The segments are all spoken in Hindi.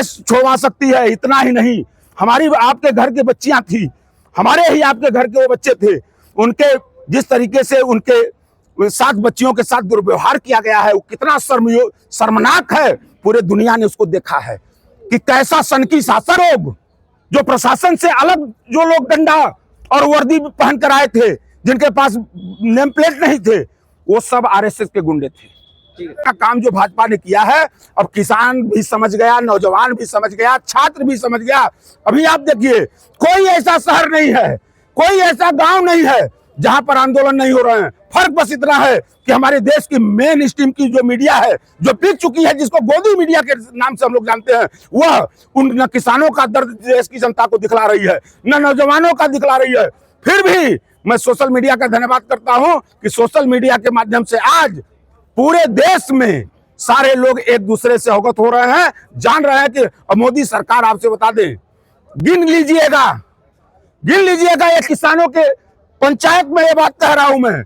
गैस छोड़वा सकती है। इतना ही नहीं, हमारी आपके घर की बच्चियां थी, हमारे ही आपके घर के वो बच्चे थे, उनके जिस तरीके से उनके 7 बच्चियों के साथ दुर्व्यवहार किया गया है, वो कितना शर्मनाक है। पूरे दुनिया ने उसको देखा है कि कैसा सनकी शासन, जो प्रशासन से अलग जो लोग डंडा और वर्दी पहन कर आए थे, जिनके पास नेम प्लेट नहीं थे, वो सब आरएसएस के गुंडे थे। का काम जो भाजपा ने किया है, अब किसान भी समझ गया, नौजवान भी समझ गया, छात्र भी समझ गया। अभी आप देखिए, कोई ऐसा शहर नहीं है, कोई ऐसा गांव नहीं है जहां पर आंदोलन नहीं हो रहे हैं। फर्क बस इतना है कि हमारे देश की मेन स्ट्रीम की जो मीडिया है, जो बिक चुकी है, जिसको गोदी मीडिया के नाम से हम लोग जानते हैं, वह उन किसानों का दर्द देश की जनता को दिखला रही है, न नौजवानों का दिखला रही है। फिर भी मैं सोशल मीडिया का धन्यवाद करता हूं कि सोशल मीडिया के माध्यम से आज पूरे देश में सारे लोग एक दूसरे से अवगत हो रहे हैं, जान रहे हैं कि मोदी सरकार, आपसे बता दें, गिन लीजिएगा ये किसानों के पंचायत में, ये बात कह रहा हूं मैं,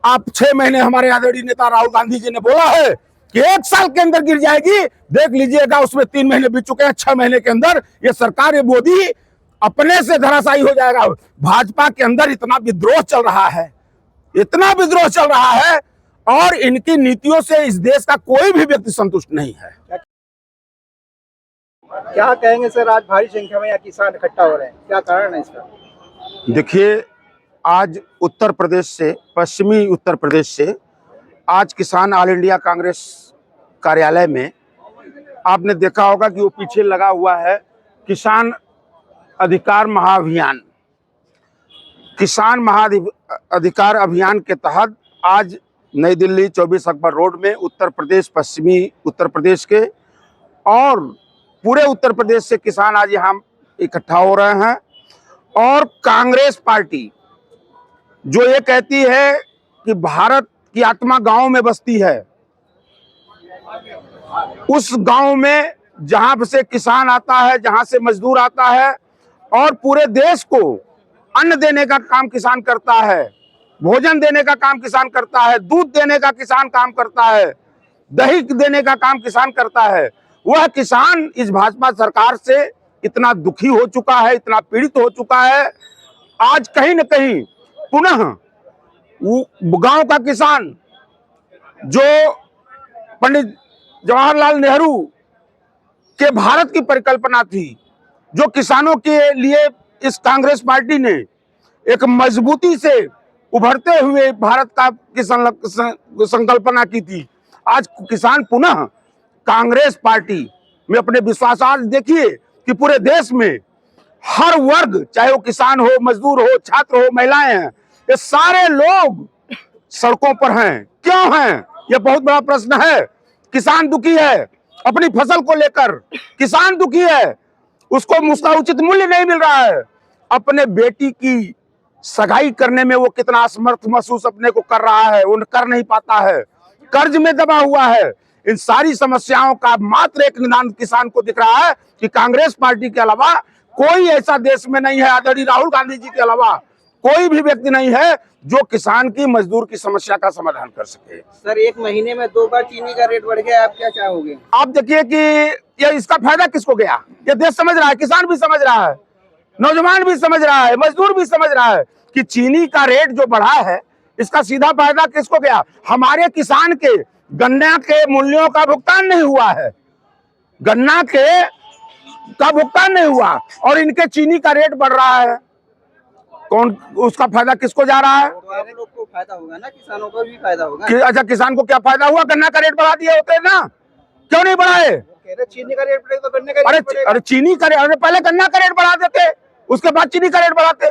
आप 6 महीने, हमारे आदरणीय नेता राहुल गांधी जी ने बोला है कि 1 साल के अंदर गिर जाएगी, देख लीजिएगा, उसमें 3 महीने बीत चुके हैं। 6 महीने के अंदर ये सरकार, ये मोदी अपने से धराशायी हो जाएगा। भाजपा के अंदर इतना विद्रोह चल रहा है, और इनकी नीतियों से इस देश का कोई भी व्यक्ति संतुष्ट नहीं है। क्या कहेंगे सर, आज भारी संख्या में यहाँ किसान इकट्ठा हो रहे हैं, क्या कारण है इसका? देखिए, आज उत्तर प्रदेश से, पश्चिमी उत्तर प्रदेश से आज किसान ऑल इंडिया कांग्रेस कार्यालय में आपने देखा होगा कि वो पीछे लगा हुआ है किसान अधिकार महाअभियान। किसान महाअधिकार अभियान के तहत आज नई दिल्ली 24 अक्बर रोड में उत्तर प्रदेश, पश्चिमी उत्तर प्रदेश के और पूरे उत्तर प्रदेश से किसान आज यहाँ इकट्ठा हो रहे हैं। और कांग्रेस पार्टी जो ये कहती है कि भारत की आत्मा गांव में बसती है, उस गांव में जहां से किसान आता है, जहां से मजदूर आता है, और पूरे देश को अन्न देने का काम किसान करता है, भोजन देने का काम किसान करता है, दूध देने का किसान काम करता है, दही देने का काम किसान करता है, वह किसान इस भाजपा सरकार से इतना दुखी हो चुका है, इतना पीड़ित हो चुका है। आज कहीं न कहीं पुनः गांव का किसान, जो पंडित जवाहरलाल नेहरू के भारत की परिकल्पना थी, जो किसानों के लिए इस कांग्रेस पार्टी ने एक मजबूती से उभरते हुए भारत का की संकल्पना की थी, आज किसान पुनः कांग्रेस पार्टी में अपने विश्वास। आज देखिए कि पूरे देश में हर वर्ग, चाहे वो किसान हो, मजदूर हो, छात्र हो, महिलाएं हैं, ये सारे लोग सड़कों पर हैं। क्यों हैं? ये बहुत बड़ा प्रश्न है। किसान दुखी है अपनी फसल को लेकर, किसान दुखी है, उसको उसका उचित मूल्य नहीं मिल रहा है, अपने बेटी की सगाई करने में वो कितना असमर्थ महसूस अपने को कर रहा है, वो कर नहीं पाता है, कर्ज में दबा हुआ है। इन सारी समस्याओं का मात्र एक निदान किसान को दिख रहा है कि कांग्रेस पार्टी के अलावा कोई ऐसा देश में नहीं है, आदरणीय राहुल गांधी जी के अलावा कोई भी व्यक्ति नहीं है जो किसान की, मजदूर की समस्या का समाधान कर सके। सर, 1 महीने में 2 बार चीनी का रेट बढ़ गया, आप क्या चाहोगे? आप देखिए कि ये इसका फायदा किसको गया? ये देश समझ रहा है, किसान भी समझ रहा है, नौजवान भी समझ रहा है, मजदूर भी समझ रहा है कि चीनी का रेट जो बढ़ा है, इसका सीधा फायदा किसको गया? हमारे किसान के गन्ना के मूल्यों का भुगतान नहीं हुआ है, गन्ना के का भुगतान नहीं हुआ, और इनके चीनी का रेट बढ़ रहा है। कौन, उसका फायदा किसको जा रहा है? तो आप लोग को फायदा होगा ना, किसानों को भी फायदा होगा। अच्छा, किसान को क्या फायदा हुआ? गन्ना का रेट बढ़ा दिए होते ना, क्यों नहीं बढ़ाए? चीनी का रेट बढ़ेगा तो गन्ने का रेट बढ़ेगा। अरे चीनी का रेट, पहले गन्ना का रेट बढ़ा देते, उसके बाद चीनी का रेट बढ़ाते।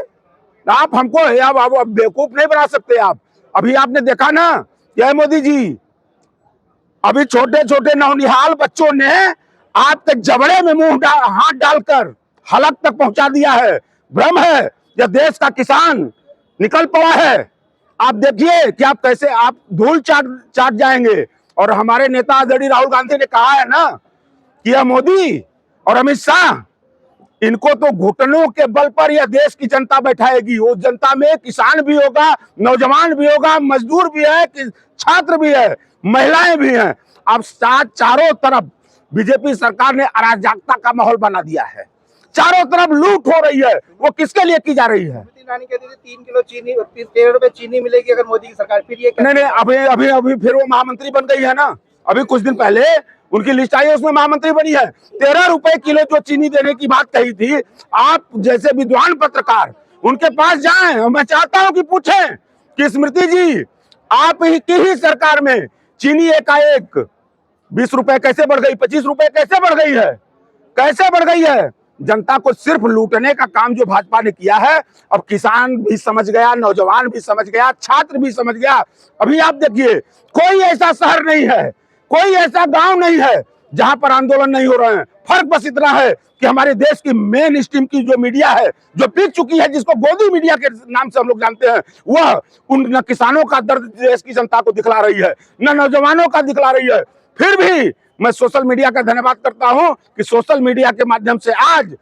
आप हमको अब बेवकूफ नहीं बना सकते आप। अभी आपने देखा ना, जय मोदी जी, अभी छोटे छोटे नौनिहाल बच्चों ने आपके जबड़े में हाथ डालकर हलक तक पहुंचा दिया है। भ्रम है, यह देश का किसान निकल पड़ा है। आप देखिए कि आप कैसे आप धूल चाट जाएंगे। और हमारे नेता आदरणीय राहुल गांधी ने कहा है ना कि यह मोदी और अमित शाह, इनको तो घुटनों के बल पर यह देश की जनता बैठाएगी। वो जनता में किसान भी होगा, नौजवान भी होगा, मजदूर भी है, छात्र भी है, महिलाएं भी हैं। अब चारों तरफ बीजेपी सरकार ने अराजकता का माहौल बना दिया है। चारों तरफ लूट हो रही है, वो किसके लिए की जा रही है? ईरानी कहती थी 3 किलो चीनी 13 रुपए चीनी मिलेगी अगर मोदी की सरकार, फिर ये नहीं, अभी अभी अभी फिर वो महामंत्री बन गई है ना। अभी कुछ दिन पहले उनकी लिस्ट आई है, उसमें महामंत्री बनी है। 13 रुपए किलो जो चीनी देने की बात कही थी, आप जैसे विद्वान पत्रकार उनके पास जाएं, और मैं चाहता हूं कि पूछें कि स्मृति जी, आप ही की ही सरकार में चीनी एकाएक 20 रुपए कैसे बढ़ गई, 25 रुपए कैसे बढ़ गई है, कैसे बढ़ गई है? जनता को सिर्फ लूटने का काम जो भाजपा ने किया है। अब किसान भी समझ गया, नौजवान भी समझ गया, छात्र भी समझ गया। अभी आप देखिए, कोई ऐसा शहर नहीं है, कोई ऐसा गांव नहीं है जहां पर आंदोलन नहीं हो रहे हैं। फर्क बस इतना है कि हमारे देश की मेन स्ट्रीम की जो मीडिया है, जो बिक चुकी है, जिसको गोदी मीडिया के नाम से हम लोग जानते हैं, वह उन न किसानों का दर्द देश की जनता को दिखला रही है, न नौजवानों का दिखला रही है। फिर भी मैं सोशल मीडिया का धन्यवाद करता हूं कि सोशल मीडिया के माध्यम से आज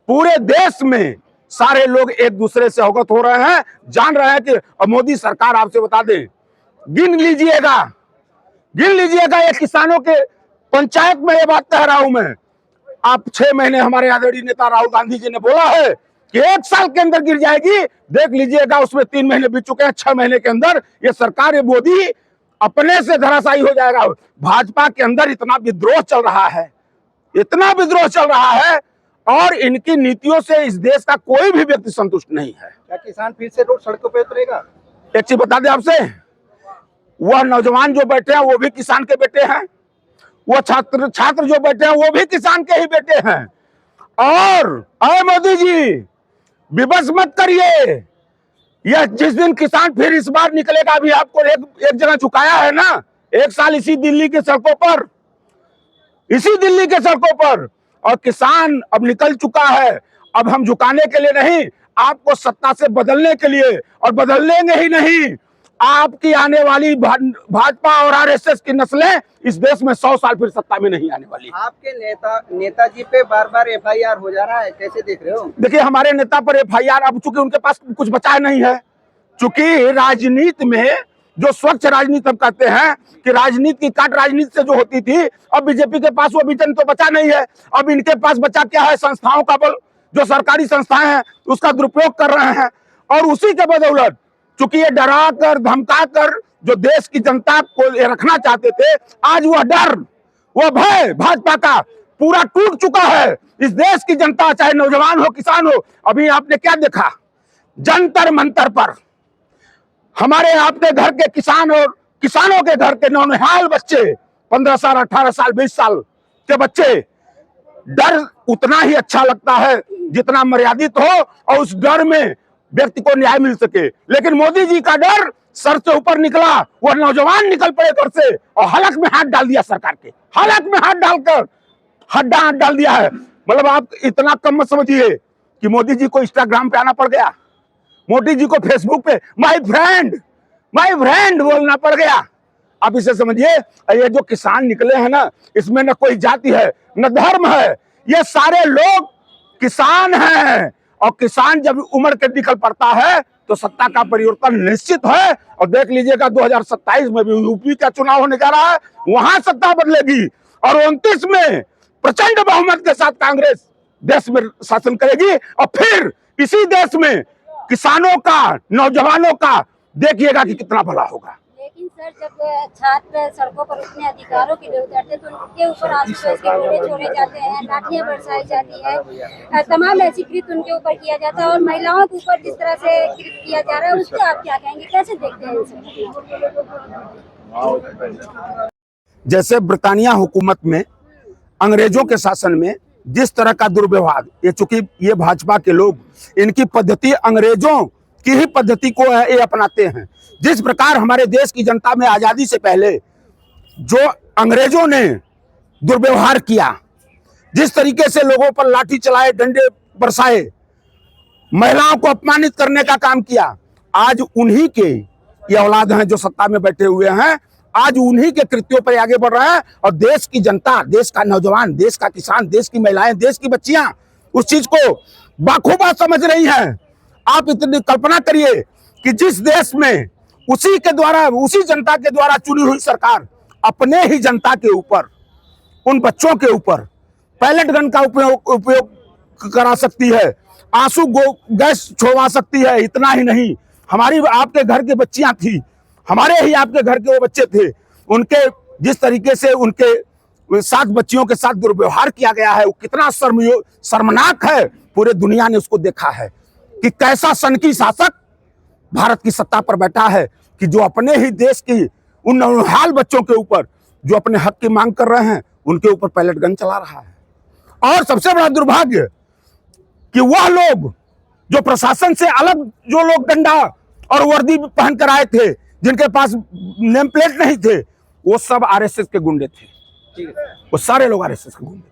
पूरे देश में सारे लोग एक दूसरे से अवगत हो रहे हैं, जान रहे हैं कि मोदी सरकार, आपसे बता दें, गिन लीजिएगा ये किसानों के पंचायत में ये बात कह रहा हूं मैं। आप 6 महीने, हमारे आदरणीय नेता राहुल गांधी जी ने बोला है कि 1 साल के अंदर गिर जाएगी, देख लीजिएगा उसमें 3 महीने बीत चुके हैं। 6 महीने के अंदर ये सरकार, ये मोदी अपने से धराशायी हो जाएगा। भाजपा के अंदर इतना विद्रोह चल रहा है, इतना विद्रोह चल रहा है, और इनकी नीतियों से इस देश का कोई भी व्यक्ति संतुष्ट नहीं है। क्या किसान फिर से रोड सड़कों पे उतरेगा? एक चीज बता दें आपसे, वह नौजवान जो बैठे हैं वो भी किसान के बेटे हैं, वो छात्र जो बैठे हैं वो भी किसान के ही बेटे हैं। और अरे मोदी जी, विवश मत करिए, यह जिस दिन किसान फिर इस बार निकलेगा, अभी आपको एक जगह झुकाया है ना, 1 साल इसी दिल्ली की सड़कों पर, और किसान अब निकल चुका है। अब हम झुकाने के लिए नहीं, आपको सत्ता से बदलने के लिए, और बदलेंगे ही नहीं। आपकी आने वाली भाजपा और आरएसएस की नस्लें इस देश में 100 साल फिर सत्ता में नहीं आने वाली। आपके नेताजी पे बार-बार एफआईआर हो जा रहा है, कैसे देख रहे हो? देखिए, हमारे नेता पर एफआईआर, अब चूंकि उनके पास कुछ बचा नहीं है, चूंकि राजनीति में जो स्वच्छ राजनीति हम कहते हैं कि राजनीति की काट राजनीति से जो होती थी, अब बीजेपी के पास वो विजन तो बचा नहीं है। अब इनके पास बचा क्या है? संस्थाओं का बल, जो सरकारी संस्थाएं हैं उसका दुरुपयोग कर रहे हैं, और उसी के बदौलत चूंकि ये डरा कर धमका कर जो देश की जनता को रखना चाहते थे, आज वह डर, वह भय भाजपा का पूरा टूट चुका है। इस देश की जनता, चाहे नौजवान हो, किसान हो, अभी आपने क्या देखा? जंतर मंतर पर हमारे आपके घर के किसान और किसानों के घर के नौनिहाल बच्चे, 15 साल, 18 साल, 20 साल के बच्चे, डर उतना ही अच्छा लगता है जितना मर्यादित हो और उस डर में व्यक्ति को न्याय मिल सके। लेकिन मोदी जी का डर सर से ऊपर निकला, वह नौजवान निकल पड़े घर से और हलक में हाथ डाल दिया, सरकार के हलक में हाथ डालकर हड्डा हाथ डाल दिया है। मतलब आप इतना कम मत समझिए कि मोदी जी को इंस्टाग्राम पे आना पड़ गया, मोदी जी को फेसबुक पे माय फ्रेंड बोलना पड़ गया। आप इसे समझिए, ये जो किसान निकले हैं ना, इसमें न कोई जाति है न धर्म है, ये सारे लोग किसान हैं। और किसान जब उम्र के निकल पड़ता है तो सत्ता का परिवर्तन निश्चित है। और देख लीजिएगा 2027 में भी यूपी का चुनाव होने जा रहा है, वहां सत्ता बदलेगी और 29 में प्रचंड बहुमत के साथ कांग्रेस देश में शासन करेगी। और फिर इसी देश में किसानों का, नौजवानों का देखिएगा कि कितना भला होगा। लेकिन सर, जब छात्र सड़कों पर अपने अधिकारों के लिए उतरते तो उनके ऊपर आशुतोष के गोले छोड़े जाते हैं, लाठियां बरसाई जाती है, तमाम ऐसी कृत्य उनके ऊपर किया जाता है, और महिलाओं के ऊपर जिस तरह से कृत्य किया जा रहा है, उस पर आप क्या कहेंगे, कैसे देखते हैं इसे? जैसे ब्रिटानिया हुकूमत में, अंग्रेजों के शासन में जिस तरह का दुर्व्यवहार, ये चूंकि ये भाजपा के लोग, इनकी पद्धति अंग्रेजों की ही पद्धति को ये अपनाते हैं। जिस प्रकार हमारे देश की जनता में आजादी से पहले जो अंग्रेजों ने दुर्व्यवहार किया, जिस तरीके से लोगों पर लाठी चलाए, डंडे बरसाए, महिलाओं को अपमानित करने का काम किया, आज उन्हीं के ये औलाद हैं जो सत्ता में बैठे हुए हैं, आज उन्हीं के कृत्यों पर आगे बढ़ रहे हैं। और देश की जनता, देश का नौजवान, देश का किसान, देश की महिलाएं, देश की बच्चियां उस चीज को बाखूबा समझ रही हैं। आप इतनी कल्पना करिए कि जिस देश में उसी के द्वारा, उसी जनता के द्वारा चुनी हुई सरकार अपने ही जनता के ऊपर उन बच्चों के ऊपर पैलेट गन का उपयोग करा सकती है, आंसू गैस छोड़वा सकती है। इतना ही नहीं, हमारी आपके घर की बच्चियां थी, हमारे ही आपके घर के वो बच्चे थे, उनके जिस तरीके से उनके साथ बच्चियों के साथ दुर्व्यवहार किया गया है वो कितना शर्मनाक है। पूरे दुनिया ने उसको देखा है कि कैसा सनकी शासक भारत की सत्ता पर बैठा है कि जो अपने ही देश की उन नौहाल बच्चों के ऊपर जो अपने हक की मांग कर रहे हैं उनके ऊपर पैलेट गन चला रहा है। और सबसे बड़ा दुर्भाग्य कि वह लोग जो प्रशासन से अलग जो लोग डंडा और वर्दी पहन कर आए थे, जिनके पास नेम प्लेट नहीं थे, वो सब आरएसएस के गुंडे थे। वो सारे लोग आरएसएस के गुंडे।